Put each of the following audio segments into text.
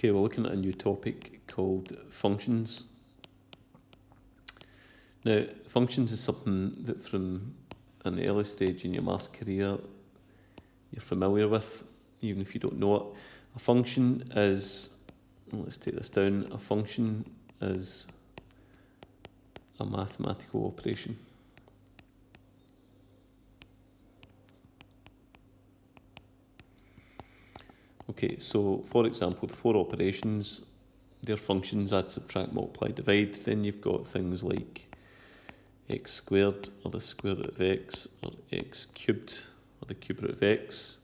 Okay, we're looking at a new topic called functions. Now, functions is something that from an early stage in your maths career you're familiar with, even if you don't know it. A function is, let's take this down, a function is a mathematical operation. Okay, so for example, the four operations, their functions: add, subtract, multiply, divide. Then you've got things like x squared, or the square root of x, or x cubed, or the cube root of x,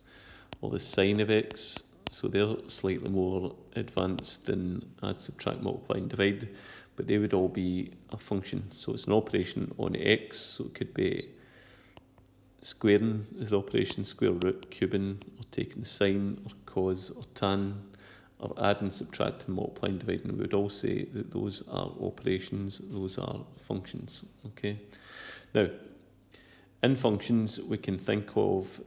or the sine of x. So they're slightly more advanced than add, subtract, multiply, and divide, but they would all be a function. So it's an operation on x, so it could be squaring is the operation, square root, cubing, or taking the sine, or cos, or tan, or adding, subtracting, multiplying, dividing. We would all say that those are operations, those are functions. Okay. Now, in functions, we can think of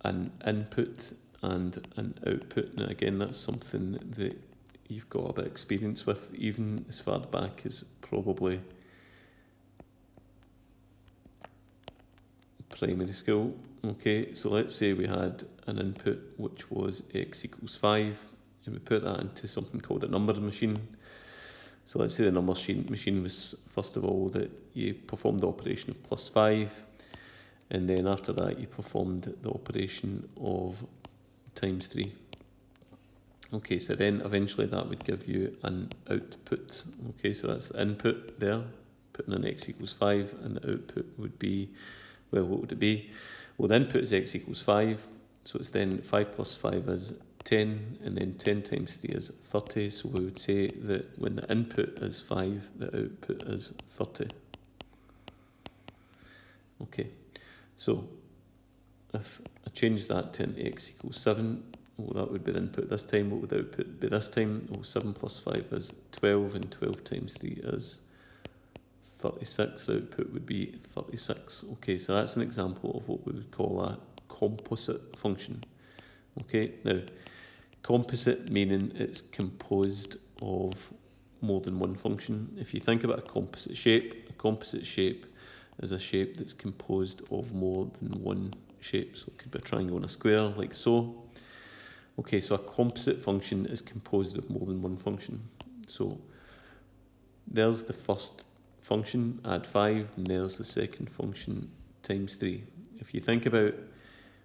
an input and an output. Now, again, that's something that you've got a bit of experience with, even as far back as probably primary school. Okay, so let's say we had an input which was x equals 5, and we put that into something called a numbering machine. So let's say the number machine was, first of all, that you performed the operation of plus 5, and then after that you performed the operation of times 3. Okay, so then eventually that would give you an output. Okay, so that's the input there, putting in x equals 5, and the output would be, well, what would it be? Well, the input is x equals 5, so it's then 5 plus 5 is 10, and then 10 times 3 is 30. So we would say that when the input is 5, the output is 30. Okay, so if I change that to an x equals 7, well, that would be the input this time. What would the output be this time? Well, 7 plus 5 is 12, and 12 times 3 is 36. The output would be 36. Okay, so that's an example of what we would call a composite function. Okay, now composite meaning it's composed of more than one function. If you think about a composite shape is a shape that's composed of more than one shape. So it could be a triangle and a square, like so. Okay, so a composite function is composed of more than one function. So there's the first function, add 5, and there's the second function, times 3. If you think about,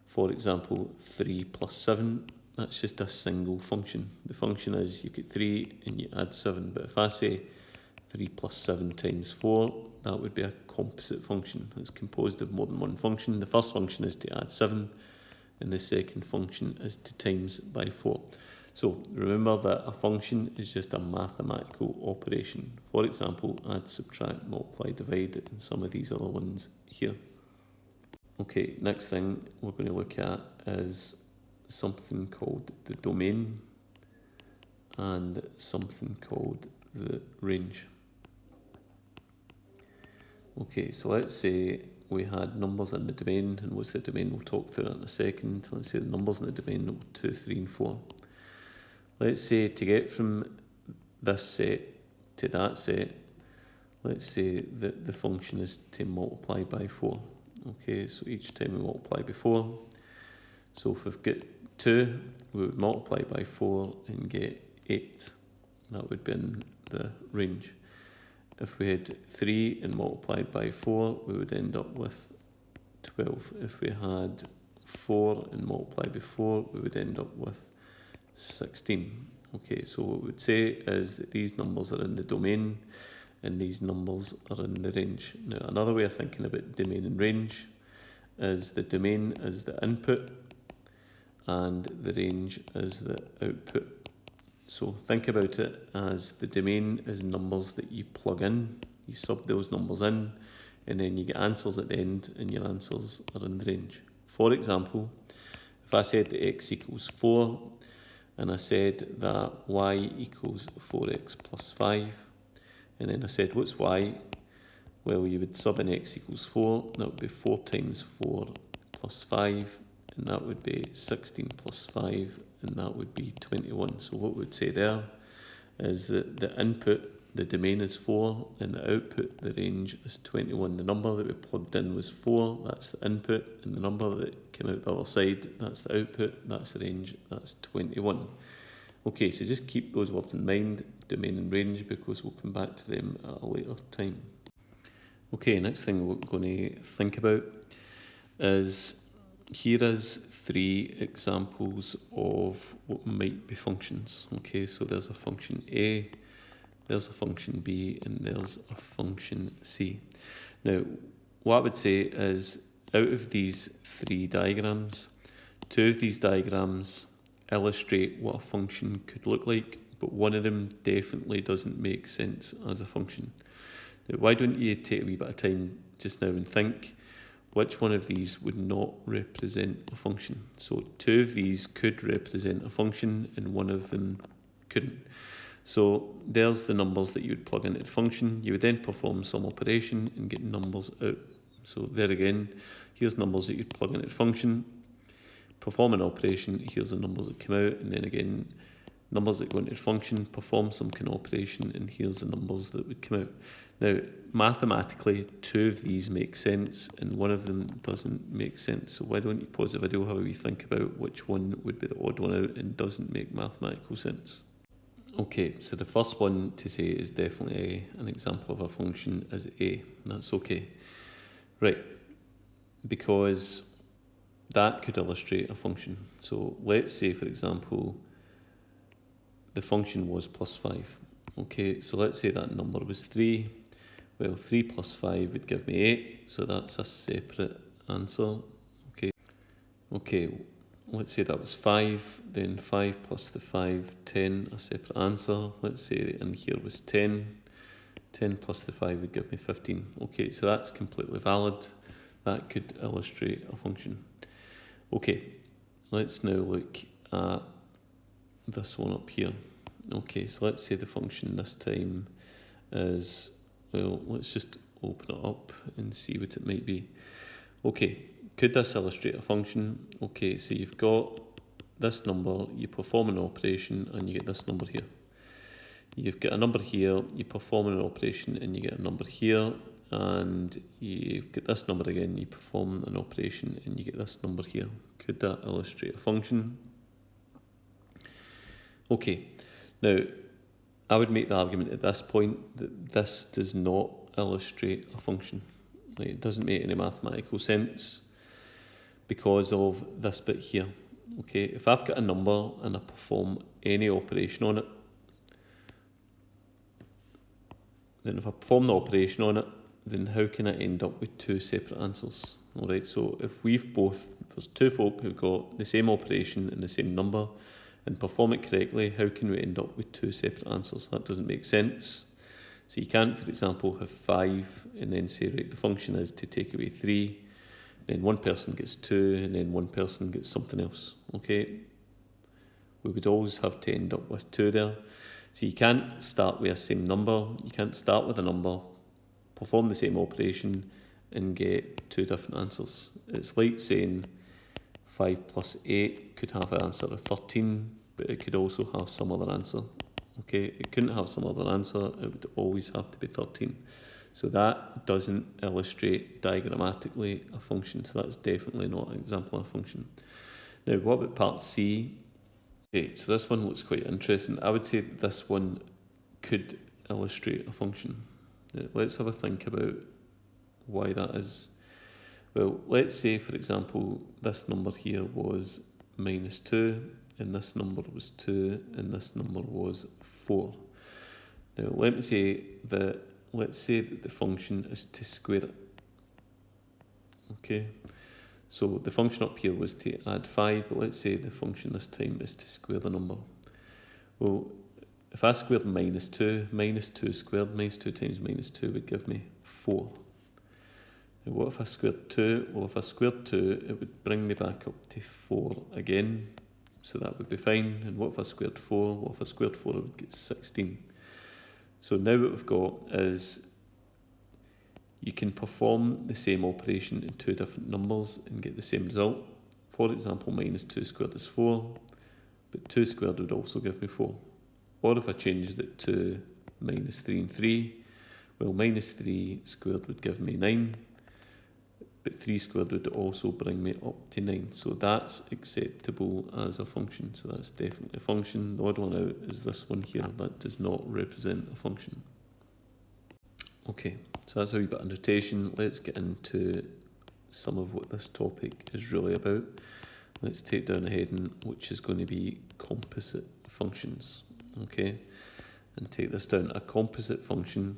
for example, 3 plus 7, that's just a single function. The function is you get 3 and you add 7. But if I say 3 plus 7 times 4, that would be a composite function. It's composed of more than one function. The first function is to add 7, and the second function is to times by 4. So remember that a function is just a mathematical operation. For example, add, subtract, multiply, divide, and some of these other ones here. Okay, next thing we're going to look at is something called the domain and something called the range. Okay, so let's say we had numbers in the domain, and what's the domain? We'll talk through that in a second. Let's say the numbers in the domain are 2, 3, and 4. Let's say to get from this set to that set, let's say that the function is to multiply by 4. Okay, so each time we multiply by 4. So if we've got 2, we would multiply by 4 and get 8. That would be in the range. If we had 3 and multiplied by 4, we would end up with 12. If we had 4 and multiplied by 4, we would end up with 16. Okay, so what we would say is that these numbers are in the domain and these numbers are in the range. Now, another way of thinking about domain and range is the domain is the input and the range is the output. So think about it as the domain is numbers that you plug in, you sub those numbers in, and then you get answers at the end, and your answers are in the range. For example, if I said that x equals 4, and I said that y equals 4x plus 5, and then I said, what's y? Well, you would sub in x equals 4, that would be 4 times 4 plus 5, and that would be 16 plus 5, and that would be 21. So what we'd say there is that the input, the domain is 4, and the output, the range, is 21. The number that we plugged in was 4, that's the input, and the number that came out the other side, that's the output, that's the range, that's 21. Okay, so just keep those words in mind, domain and range, because we'll come back to them at a later time. Okay, next thing we're going to think about is, here is 3 examples of what might be functions. Okay, so there's a function A, there's a function B, and there's a function C. Now, what I would say is, out of these 3 diagrams, 2 of these diagrams illustrate what a function could look like, but one of them definitely doesn't make sense as a function. Now, why don't you take a wee bit of time just now and think which one of these would not represent a function? So 2 of these could represent a function and one of them couldn't. So there's the numbers that you would plug into the function. You would then perform some operation and get numbers out. So there again, here's numbers that you'd plug into the function, perform an operation, here's the numbers that come out, and then again, numbers that go into the function, perform some kind of operation, and here's the numbers that would come out. Now, mathematically, 2 of these make sense, and one of them doesn't make sense. So why don't you pause the video, have a wee think about which one would be the odd one out and doesn't make mathematical sense. Okay, so the first one to say is definitely an example of a function is A. That's okay. Right, because that could illustrate a function. So let's say, for example, the function was plus 5. Okay, so let's say that number was 3. Well, 3 plus 5 would give me 8, so that's a separate answer. Okay, let's say that was 5, then 5 plus the 5, 10, a separate answer. Let's say in here was 10. 10 plus the 5 would give me 15. Okay, so that's completely valid. That could illustrate a function. Okay, let's now look at this one up here. Okay, so let's say the function this time is, well, let's just open it up and see what it might be. Okay, could this illustrate a function? Okay, so you've got this number, you perform an operation, and you get this number here. You've got a number here, you perform an operation, and you get a number here, and you've got this number again, you perform an operation, and you get this number here. Could that illustrate a function? Okay, now I would make the argument at this point that this does not illustrate a function. Right? It doesn't make any mathematical sense because of this bit here. Okay, if I've got a number and I perform any operation on it, then if I perform the operation on it, then how can I end up with 2 separate answers? Alright, so if there's 2 folk who've got the same operation and the same number and perform it correctly, how can we end up with 2 separate answers? That doesn't make sense. So you can't, for example, have 5 and then say, right, the function is to take away 3, then one person gets 2, and then one person gets something else. Okay, we would always have to end up with 2 there. So you can't start with the same number. You can't start with a number, perform the same operation, and get 2 different answers. It's like saying 5 plus 8 could have an answer of 13, but it could also have some other answer. Okay, it couldn't have some other answer, it would always have to be 13. So that doesn't illustrate diagrammatically a function, so that's definitely not an example of a function. Now, what about part C? Okay, so this one looks quite interesting. I would say that this one could illustrate a function. Now, let's have a think about why that is. Well, let's say, for example, this number here was -2, and this number was 2, and this number was 4. Now, let's say that the function is to square it. Okay, so the function up here was to add 5, but let's say the function this time is to square the number. Well, if I squared -2, -2 squared, -2 times -2 would give me 4. Now what if I squared 2? Well, if I squared 2, it would bring me back up to 4 again, so that would be fine. And what if I squared 4? Well, if I squared 4, I would get 16. So now what we've got is you can perform the same operation in 2 different numbers and get the same result. For example, minus 2 squared is 4, but 2 squared would also give me 4. Or if I changed it to minus 3 and 3, well, minus 3 squared would give me 9, but 3 squared would also bring me up to 9. So that's acceptable as a function. So that's definitely a function. The odd one out is this one here. That does not represent a function. Okay, so that's a wee bit of notation. Let's get into some of what this topic is really about. Let's take down a heading which is going to be composite functions. Okay, and take this down. A composite function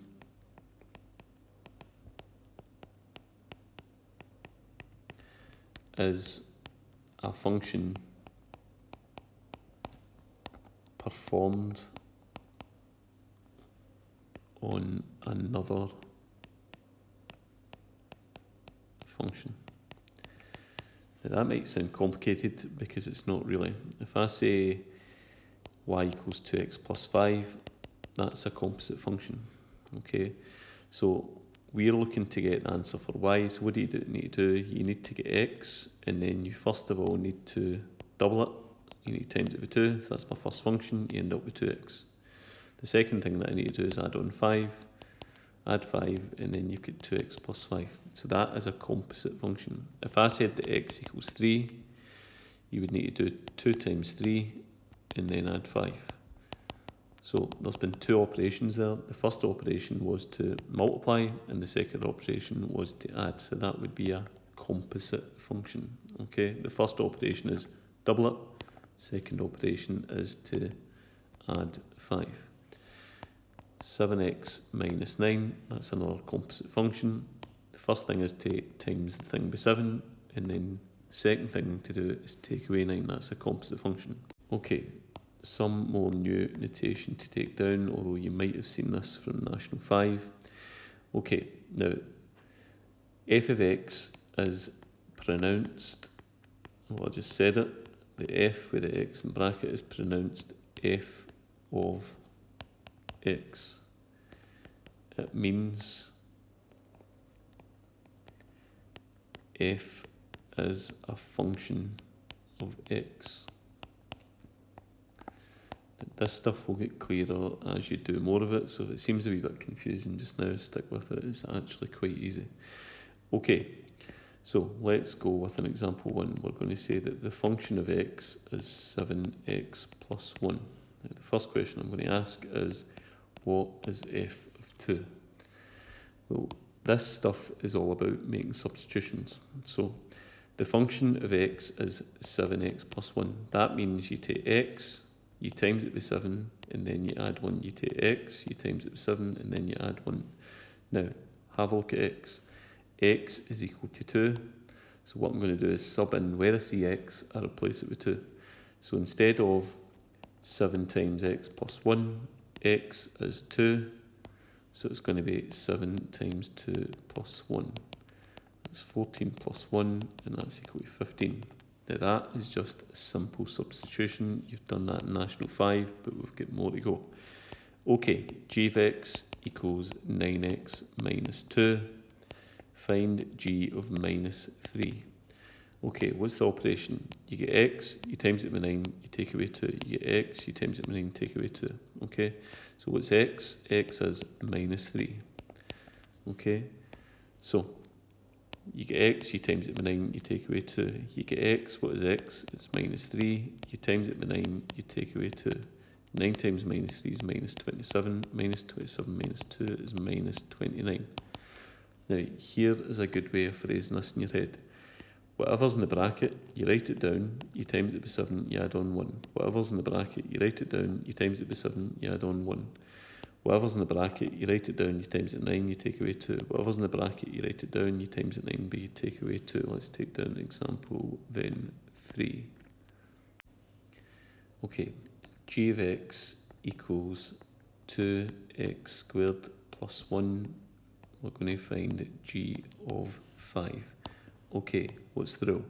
is a function performed on another function. Now that might sound complicated because it's not really. If I say y equals 2x plus 5, that's a composite function. Okay, so we're looking to get the answer for y, so what do you need to do? You need to get x, and then you first of all need to double it. You need to times it with 2, so that's my first function, you end up with 2x. The second thing that I need to do is add on 5, add 5, and then you get 2x plus 5. So that is a composite function. If I said that x equals 3, you would need to do 2 times 3, and then add 5. So there's been two operations there. The first operation was to multiply, and the second operation was to add. So that would be a composite function. Okay, the first operation is double it. Second operation is to add 5. 7x minus 9, that's another composite function. The first thing is to times the thing by 7, and then the second thing to do is take away 9, that's a composite function. Okay, some more new notation to take down, although you might have seen this from National 5. Okay, now f of x is pronounced, well I just said it, the f with the x in bracket is pronounced f of x. It means f is a function of x. This stuff will get clearer as you do more of it, so if it seems a wee bit confusing just now, stick with it, it's actually quite easy. Okay, so let's go with an example 1. We're going to say that the function of x is 7x plus 1. Now, the first question I'm going to ask is, what is f of 2? Well, this stuff is all about making substitutions. So the function of x is 7x plus 1. That means you take x, you times it with 7, and then you add 1. You take x, you times it with 7, and then you add 1. Now, have a look at x. X is equal to 2. So what I'm going to do is sub in where I see x, I replace it with 2. So instead of 7 times x plus 1, x is 2. So it's going to be 7 times 2 plus 1. That's 14 plus 1, and that's equal to 15. Now that is just a simple substitution. You've done that in National 5, but we've got more to go. Okay, g of x equals 9x minus 2. Find g of minus 3. Okay, what's the operation? You get x, you times it by 9, you take away 2. You get x, you times it by 9, take away 2. Okay, so what's x? X is minus 3. Okay, so you get x, you times it by 9, you take away 2. You get x, what is x? It's minus 3. You times it by 9, you take away 2. 9 times minus 3 is minus 27. Minus 27 minus 2 is minus 29. Now, here is a good way of phrasing this in your head. Whatever's in the bracket, you write it down, you times it by 7, you add on 1. Whatever's in the bracket, you write it down, you times it by 7, you add on 1. Whatever's in the bracket, you write it down, you times it 9, you take away 2. Whatever's in the bracket, you write it down, you times it 9, but you take away 2. Let's take down example then 3. Okay, g of x equals 2x squared plus 1. We're going to find g of 5. Okay, what's the rule?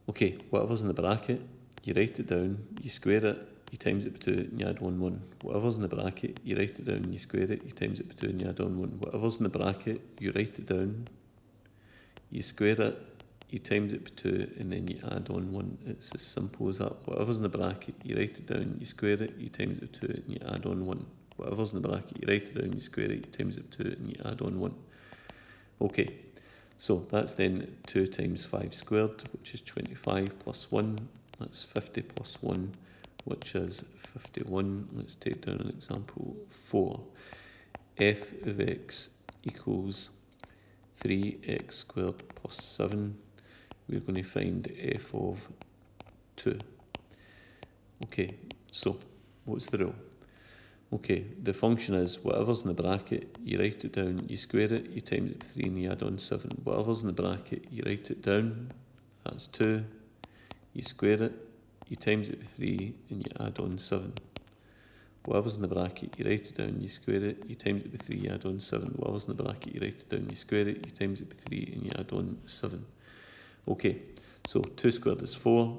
Okay, whatever's in the bracket, you write it down, you square it, you times it by 2, and you add 1, 1. Whatever's in the bracket, you write it down, you square it, you times it by 2, and you add on 1. Whatever's in the bracket, you write it down, you square it, you times it by 2, and then you add on 1. It's as simple as that. Whatever's in the bracket, you write it down, you square it, you times it by 2, and you add on 1. Whatever's in the bracket, you write it down, you square it, you times it by 2, and you add on 1. Okay, so that's then 2 times 5 squared, which is 25 plus 1. That's 50 plus 1, which is 51. Let's take down an example 4. F of x equals 3x squared plus 7. We're going to find f of 2. Okay, so what's the rule? Okay, the function is whatever's in the bracket, you write it down, you square it, you times it by 3, and you add on 7. Whatever's in the bracket, you write it down, that's 2. You square it, you times it by 3, and you add on 7. Whatever's in the bracket, you write it down, you square it, you times it by 3, you add on 7. Whatever's in the bracket, you write it down, you square it, you times it by 3, and you add on 7. Okay, so 2 squared is 4,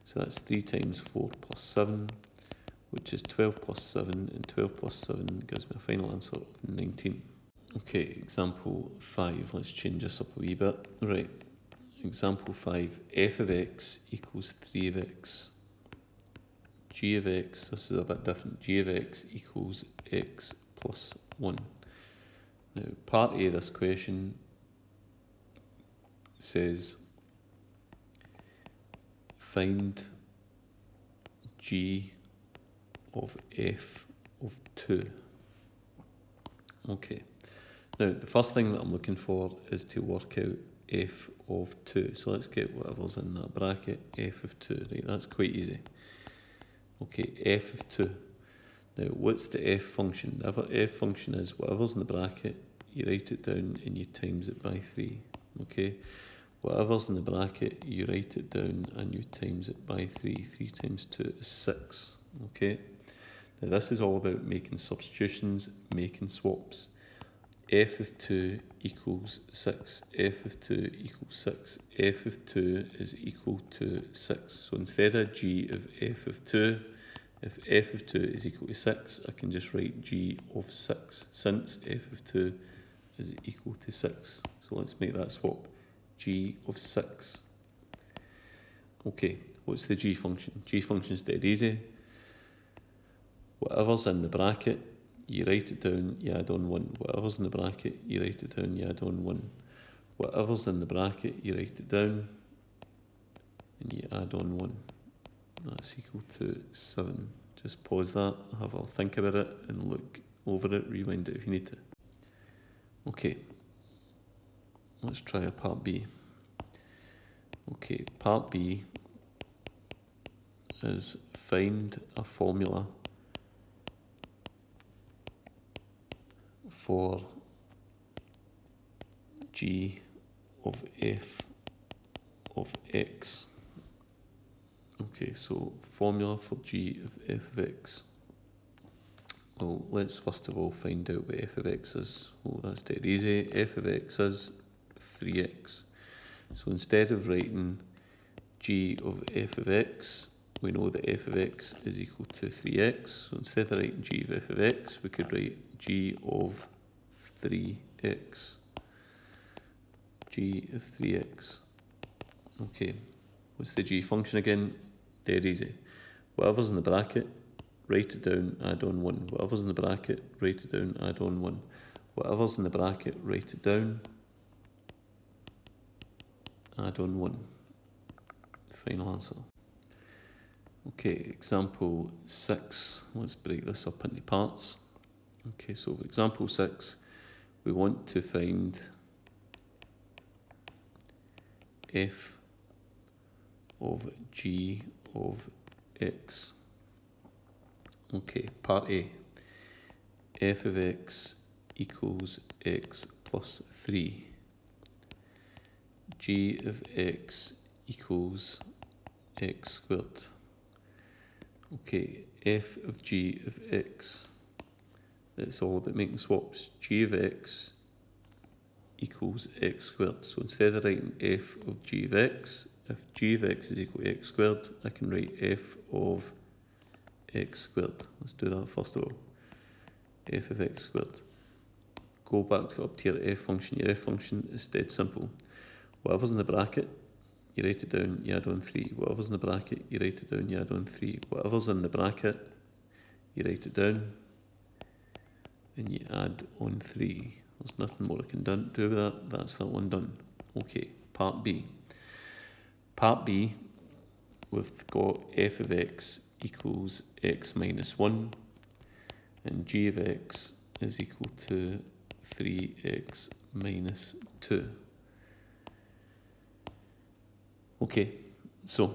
so that's 3 times 4 plus 7, which is 12 plus 7, and 12 plus 7 gives me a final answer of 19. Okay, example 5, let's change this up a wee bit. Right, example 5, f of x equals 3 of x. G of x, this is a bit different, g of x equals x plus 1. Now, part A of this question says find g of f of 2. Okay, now the first thing that I'm looking for is to work out f of 2. So let's get whatever's in that bracket, f of 2, right, that's quite easy. Okay, f of 2. Now, what's the f function? The f function is whatever's in the bracket, you write it down and you times it by 3. Okay, whatever's in the bracket, you write it down and you times it by 3. 3 times 2 is 6. Okay, now this is all about making substitutions, making swaps. F of 2 equals 6. F of 2 equals 6. F of 2 is equal to 6. So instead of g of f of 2, if f of 2 is equal to 6, I can just write g of 6, since f of 2 is equal to 6. So let's make that swap. G of 6. Okay, what's the g function? G function is dead easy. Whatever's in the bracket, you write it down, you add on 1. Whatever's in the bracket, you write it down, you add on 1. Whatever's in the bracket, you write it down, and you add on 1. That's equal to 7. Just pause that, have a think about it, and look over it, rewind it if you need to. Okay, let's try a part B. Okay, part B is find a formula for g of f of x. Okay, so formula for g of f of x. Well, let's first of all find out what f of x is. Oh, that's dead easy. F of x is 3x. So instead of writing g of f of x, we know that f of x is equal to 3x. So instead of writing g of f of x, we could write g of 3x. G of 3x. Okay, what's the g function again? Dead easy. Whatever's in the bracket, write it down, add on 1. Whatever's in the bracket, write it down, add on 1. Whatever's in the bracket, write it down, add on 1. Final answer. Okay, example 6. Let's break this up into parts. Okay, so for example 6, we want to find f of g of x. Okay, part A. F of x equals x plus 3. G of x equals x squared. Okay, f of g of x. It's all about making swaps. G of x equals x squared. So instead of writing f of g of x, if g of x is equal to x squared, I can write f of x squared. Let's do that first of all. F of x squared. Go back up to your f function. Your f function is dead simple. Whatever's in the bracket, you write it down, you add on 3. Whatever's in the bracket, you write it down, you add on 3. Whatever's in the bracket, you write it down, and you add on 3. There's nothing more I can do with that. That's that one done. Okay, part B. Part B, we've got f of x equals x minus 1, and g of x is equal to 3x minus 2. Okay, so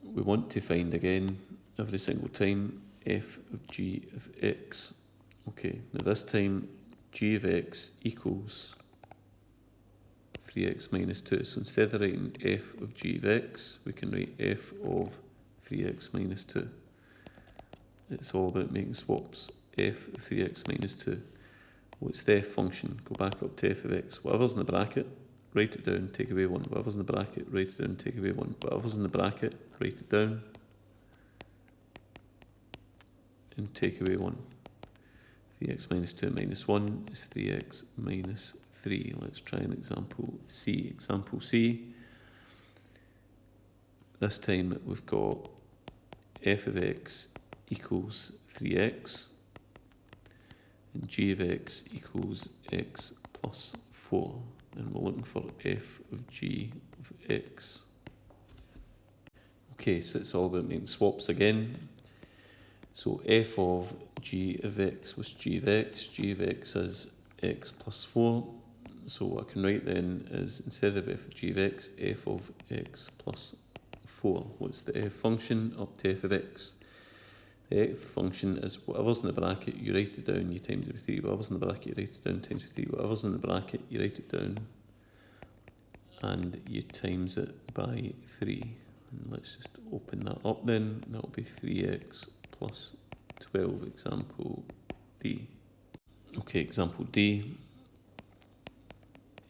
we want to find again every single time f of g of x. Okay, now this time g of x equals 3x minus 2. So instead of writing f of g of x, we can write f of 3x minus 2. It's all about making swaps. F of 3x minus 2. What's the f function? Go back up to f of x. Whatever's in the bracket, write it down, take away 1. Whatever's in the bracket, write it down, take away 1. Whatever's in the bracket, write it down, and take away 1. 3x minus 2 minus 1 is 3x minus 3. Let's try an example C. Example C. This time we've got f of x equals 3x, and g of x equals x plus 4. And we're looking for f of g of x. Okay, so it's all about making swaps again. So f of g of x was g of x. G of x is x plus 4. So what I can write then is, instead of f of g of x, f of x plus 4. What's the f function up to f of x? The f function is whatever's in the bracket, you write it down, you times it by 3. Whatever's in the bracket, you write it down, times by 3. Whatever's in the bracket, you write it down, and you times it by 3. And let's just open that up then. That will be 3x plus 12, example D. Okay, example D.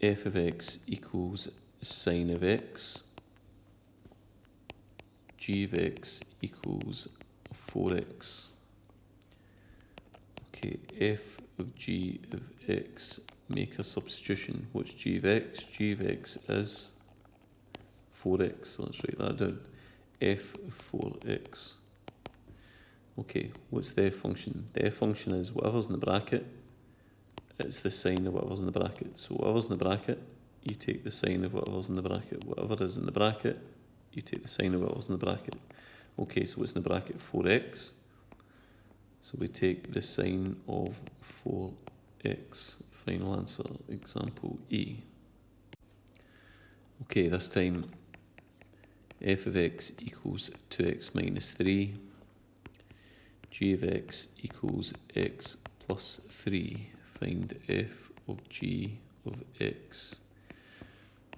F of x equals sine of x. G of x equals 4x. Okay, f of g of x, make a substitution. What's g of x? G of x is 4x, so let's write that down. F of 4x. Okay, what's the f function? The f function is whatever's in the bracket, it's the sine of whatever's in the bracket. So whatever's in the bracket, you take the sine of whatever's in the bracket. Whatever is in the bracket, you take the sine of whatever's in the bracket. Okay, so what's in the bracket? 4x. So we take the sine of 4x. Final answer, example E. Okay, this time f of x equals 2x minus 3. G of x equals x plus 3. Find f of g of x.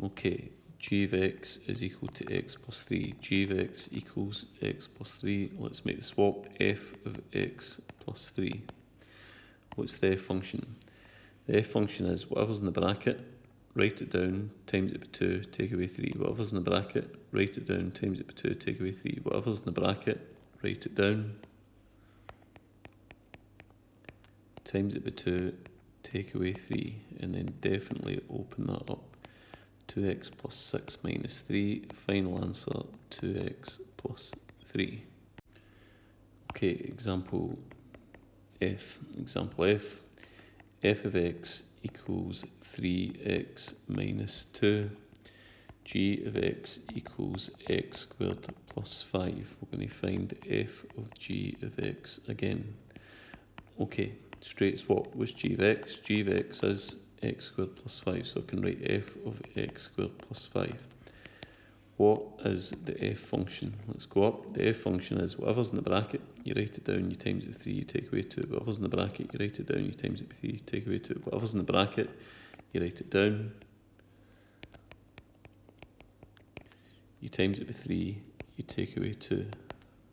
Okay, g of x is equal to x plus 3. G of x equals x plus 3. Let's make the swap. F of x plus 3. What's the f function? The f function is whatever's in the bracket, write it down, times it by 2, take away 3. Whatever's in the bracket, write it down, times it by 2, take away 3. Whatever's in the bracket, write it down, times it by 2, take away 3, and then definitely open that up. 2x plus 6 minus 3, final answer 2x plus 3. Okay, example F. Example F. F of x equals 3x minus 2. G of x equals x squared plus 5. We're going to find f of g of x again. Okay, straight swap. What's g of x? G of x is x squared plus 5, so I can write f of x squared plus 5. What is the f function? Let's go up. The f function is whatever's in the bracket, you write it down, you times it by 3, you take away 2. Whatever's in the bracket, you write it down, you times it by 3, you take away 2. Whatever's in the bracket, you write it down, you times it by 3, you take away 2.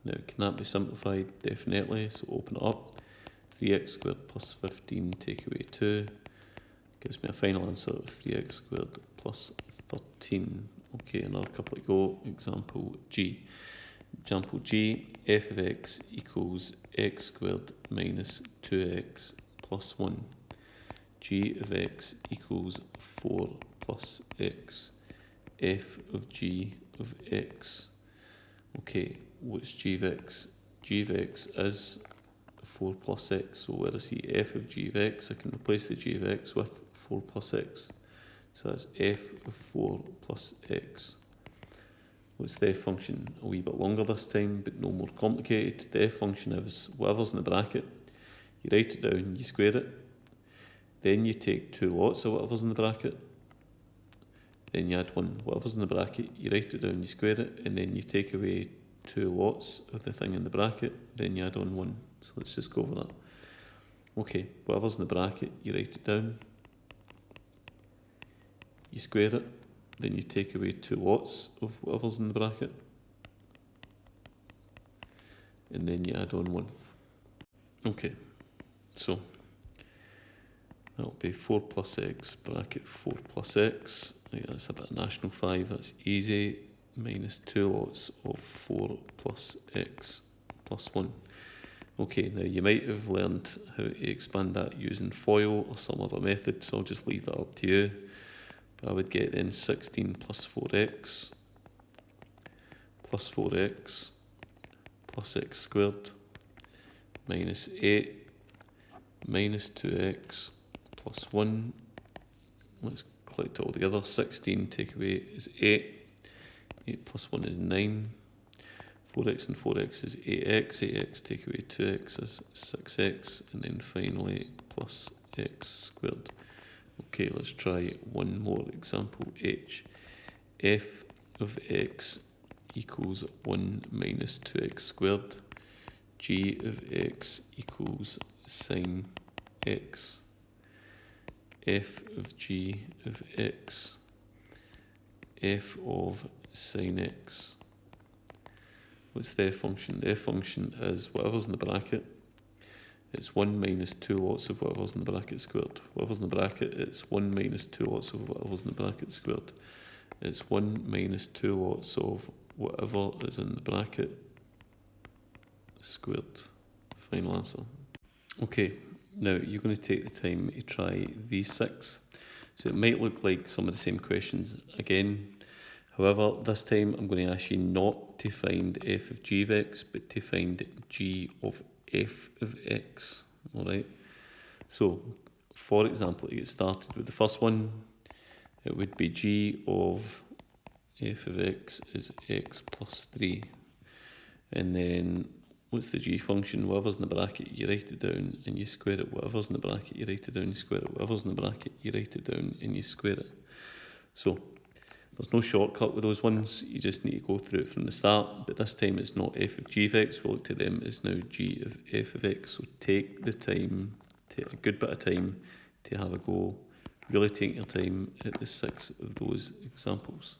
Now, can that be simplified? Definitely. So open it up. 3x squared plus 15, take away 2. Gives me a final answer of 3x squared plus 13. Okay, another couple to go. Example G. Example G, f of x equals x squared minus 2x plus 1. G of x equals 4 plus x. f of g of x. Okay, what's g of x? G of x is 4 plus x, so where I see f of g of x, I can replace the g of x with 4 plus x. So that's f of 4 plus x. What's the f function? A wee bit longer this time, but no more complicated. The f function is whatever's in the bracket. You write it down, you square it. Then you take two lots of whatever's in the bracket. Then you add one. Whatever's in the bracket, you write it down, you square it, and then you take away two lots of the thing in the bracket. Then you add on one. So let's just go over that. Okay, whatever's in the bracket, you write it down. You square it. Then you take away two lots of whatever's in the bracket. And then you add on one. Okay, so that'll be 4 plus x, bracket 4 plus x. Yeah, that's a bit of national 5, that's easy. Minus two lots of 4 plus x plus 1. Okay, now you might have learned how to expand that using FOIL or some other method, so I'll just leave that up to you. But I would get then 16 plus 4x plus 4x plus x squared minus 8 minus 2x plus 1. Let's collect it all together. 16 take away is 8. 8 plus 1 is 9. 4x and 4x is 8x. 8x take away 2x is 6x. And then finally plus x squared. Okay, let's try one more example. H. F of x equals 1 minus 2x squared. G of x equals sine x. F of g of x. F of sine x. What's the f function? The f function is whatever's in the bracket. It's 1 minus 2 lots of whatever's in the bracket squared. Whatever's in the bracket, it's 1 minus 2 lots of whatever's in the bracket squared. It's 1 minus 2 lots of whatever is in the bracket squared. Final answer. Okay, now you're going to take the time to try these 6. So it might look like some of the same questions again. However, this time I'm going to ask you not to find f of g of x, but to find g of f of x. Alright, so for example, to get started with the first one, it would be g of f of x is x plus 3. And then what's the g function? Whatever's in the bracket, you write it down and you square it. Whatever's in the bracket, you write it down, you square it. Whatever's in the bracket, you write it down and you square it. So there's no shortcut with those ones, you just need to go through it from the start, but this time it's not f of g of x, we'll look to them as now g of f of x. So take the time, take a good bit of time to have a go, really take your time at the 6 of those examples.